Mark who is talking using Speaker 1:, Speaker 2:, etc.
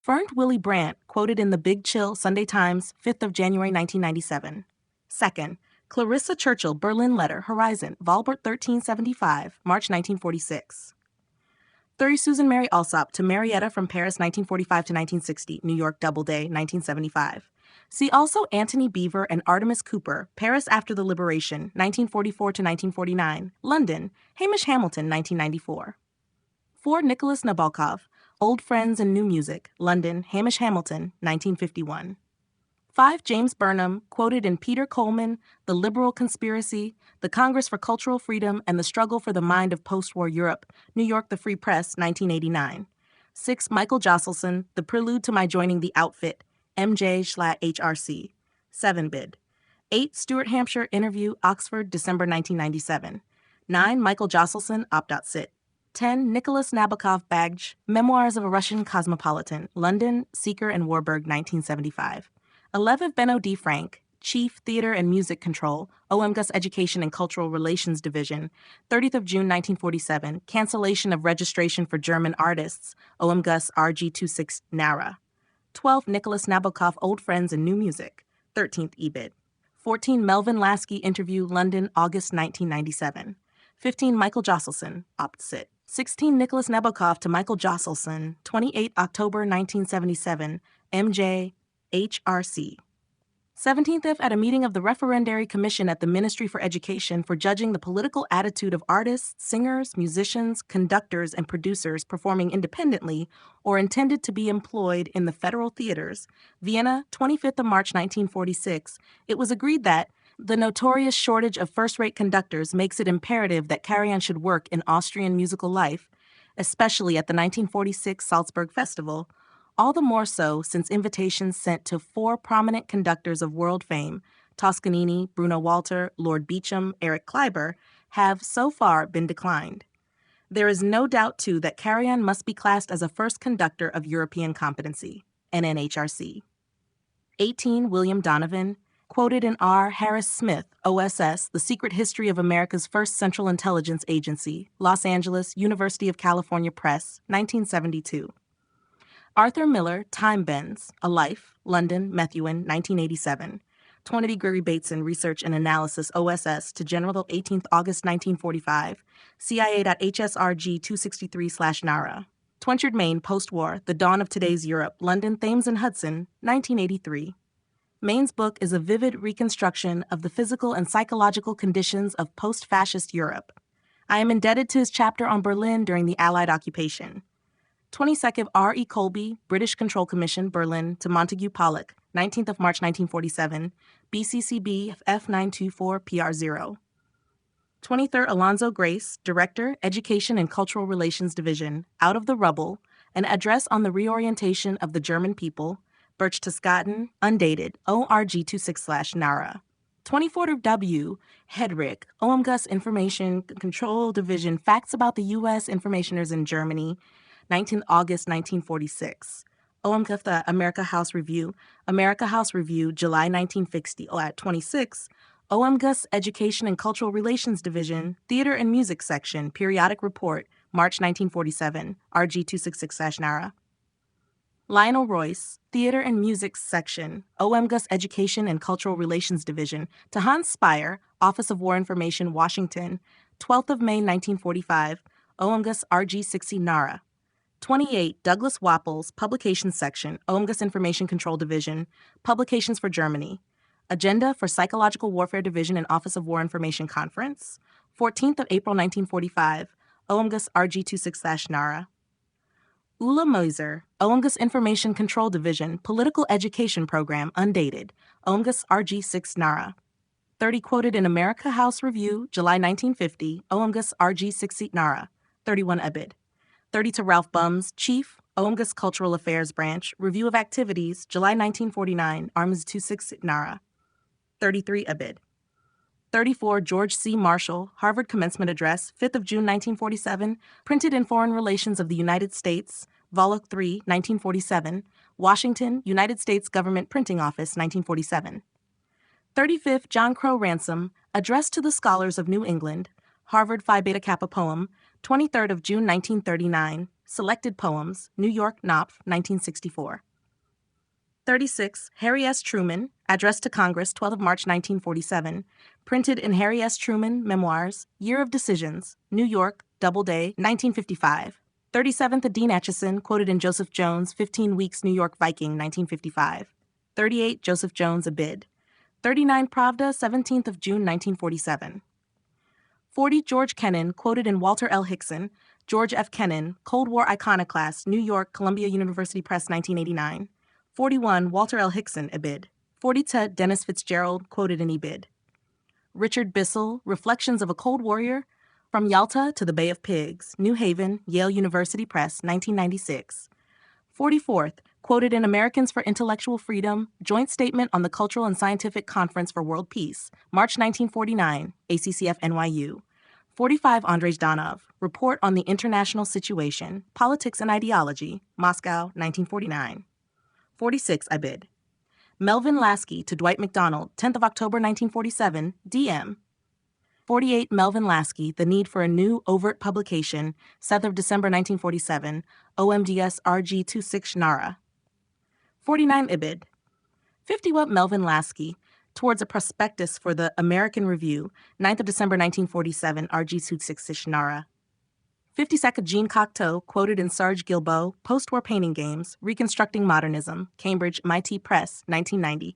Speaker 1: Fernt Willie Brandt, quoted in the Big Chill Sunday Times, 5th of January 1997. Second, Clarissa Churchill, Berlin Letter, Horizon, Volbert 1375, March 1946. 3. Susan Mary Alsop, To Marietta from Paris 1945 to 1960, New York Doubleday, 1975. See also Antony Beevor and Artemis Cooper, Paris After the Liberation, 1944 to 1949, London, Hamish Hamilton, 1994. 4. Nicholas Nabalkov, Old Friends and New Music, London, Hamish Hamilton, 1951. 5. James Burnham, quoted in Peter Coleman, The Liberal Conspiracy, The Congress for Cultural Freedom, and the Struggle for the Mind of Postwar Europe, New York, The Free Press, 1989. 6. Michael Josselson, The Prelude to My Joining the Outfit, MJ/HRC, 7 bid. 8. Stuart Hampshire, Interview, Oxford, December 1997. 9. Michael Josselson, Opt.Sit. 10. Nicholas Nabokov Bagge, Memoirs of a Russian Cosmopolitan, London, Seeker and Warburg, 1975. 11. Benno D. Frank, Chief, Theater and Music Control, OMGUS Education and Cultural Relations Division, 30th of June 1947, cancellation of registration for German artists, OMGUS RG26 NARA. 12. Nicholas Nabokov, Old Friends and New Music, 13th EBID. 14. Melvin Lasky, Interview, London, August 1997. 15. Michael Josselson, Opt.Sit. 16. Nicholas Nabokov to Michael Josselson, 28 October 1977, MJ, HRC. 17th at a meeting of the Referendary Commission at the Ministry for Education for judging the political attitude of artists, singers, musicians, conductors, and producers performing independently or intended to be employed in the federal theaters, Vienna, 25th of March 1946, it was agreed that the notorious shortage of first-rate conductors makes it imperative that Karajan should work in Austrian musical life, especially at the 1946 Salzburg Festival, all the more so since invitations sent to 4 prominent conductors of world fame, Toscanini, Bruno Walter, Lord Beecham, Eric Kleiber, have so far been declined. There is no doubt, too, that Karajan must be classed as a first conductor of European competency, NNHRC. 18. William Donovan, quoted in R. Harris Smith, OSS, The Secret History of America's First Central Intelligence Agency, Los Angeles, University of California Press, 1972. Arthur Miller, Time Bends, A Life, London, Methuen, 1987. 20 Gregory Bateson, Research and Analysis, OSS, to General 18th August 1945, CIA.HSRG 263/NARA. Twenchard, Maine, Postwar, The Dawn of Today's Europe, London, Thames and Hudson, 1983. Maine's book is a vivid reconstruction of the physical and psychological conditions of post-fascist Europe. I am indebted to his chapter on Berlin during the Allied occupation. 22nd R. E. Colby, British Control Commission, Berlin, to Montague Pollock, 19th of March 1947, BCCB F924PR0. 23rd Alonzo Grace, Director, Education and Cultural Relations Division, Out of the Rubble, an address on the reorientation of the German people, Berchtesgaden, undated, ORG26/NARA. 24th W. Hedrick, OMGUS Information Control Division, Facts about the U.S. Informationers in Germany, 19th August 1946. OMGUS America House Review, July 1960, at 26. OMGUS Education and Cultural Relations Division, Theater and Music Section, Periodic Report, March 1947, RG266/NARA. Lionel Royce, Theater and Music Section, OMGUS Education and Cultural Relations Division, to Hans Speyer, Office of War Information, Washington, 12th of May 1945, OMGUS RG60/NARA. 28. Douglas Wapples, Publications Section, OMGUS Information Control Division, Publications for Germany. Agenda for Psychological Warfare Division and Office of War Information Conference, 14th of April 1945, OMGUS RG26/NARA. Ulla Moser, OMGUS Information Control Division, Political Education Program, undated, OMGUS RG6/NARA. 30 quoted in America House Review, July 1950, OMGUS RG60/NARA, 31 EBID. 30 to Ralph Bums, Chief, OMGUS Cultural Affairs Branch, Review of Activities, July 1949, Arms 26/NARA, 33 EBID. 34 George C. Marshall, Harvard Commencement Address, 5th of June 1947, printed in Foreign Relations of the United States, Vol. 3, 1947, Washington, United States Government Printing Office, 1947. 35th John Crow Ransom, Address to the Scholars of New England, Harvard Phi Beta Kappa Poem, 23rd of June 1939, Selected Poems, New York, Knopf, 1964. 36. Harry S. Truman, Address to Congress, 12 March 1947. Printed in Harry S. Truman, Memoirs, Year of Decisions, New York, Doubleday, 1955. 37. Dean Acheson, quoted in Joseph Jones, 15 Weeks, New York Viking, 1955. 38. Joseph Jones, A Bid. 39. Pravda, 17th of June, 1947. 40. George Kennan, quoted in Walter L. Hickson, George F. Kennan, Cold War Iconoclast, New York, Columbia University Press, 1989. 41. Walter L. Hickson, Ibid. 42. Dennis Fitzgerald, quoted in Ibid. Richard Bissell, Reflections of a Cold Warrior, From Yalta to the Bay of Pigs, New Haven, Yale University Press, 1996. 44th, quoted in Americans for Intellectual Freedom, Joint Statement on the Cultural and Scientific Conference for World Peace, March 1949, ACCF NYU. 45. Andrzej Danov, Report on the International Situation, Politics and Ideology, Moscow, 1949. 46. Ibid. Melvin Lasky to Dwight MacDonald, 10th of October 1947, DM. 48. Melvin Lasky, The Need for a New Overt Publication, 7th of December 1947, OMDS RG26 Nara. 49. Ibid. 51. Melvin Lasky, Towards a Prospectus for the American Review, 9th of December 1947, RG26 Nara. 52. Jean Cocteau, quoted in Serge Guilbeault, Postwar Painting Games, Reconstructing Modernism, Cambridge, MIT Press, 1990.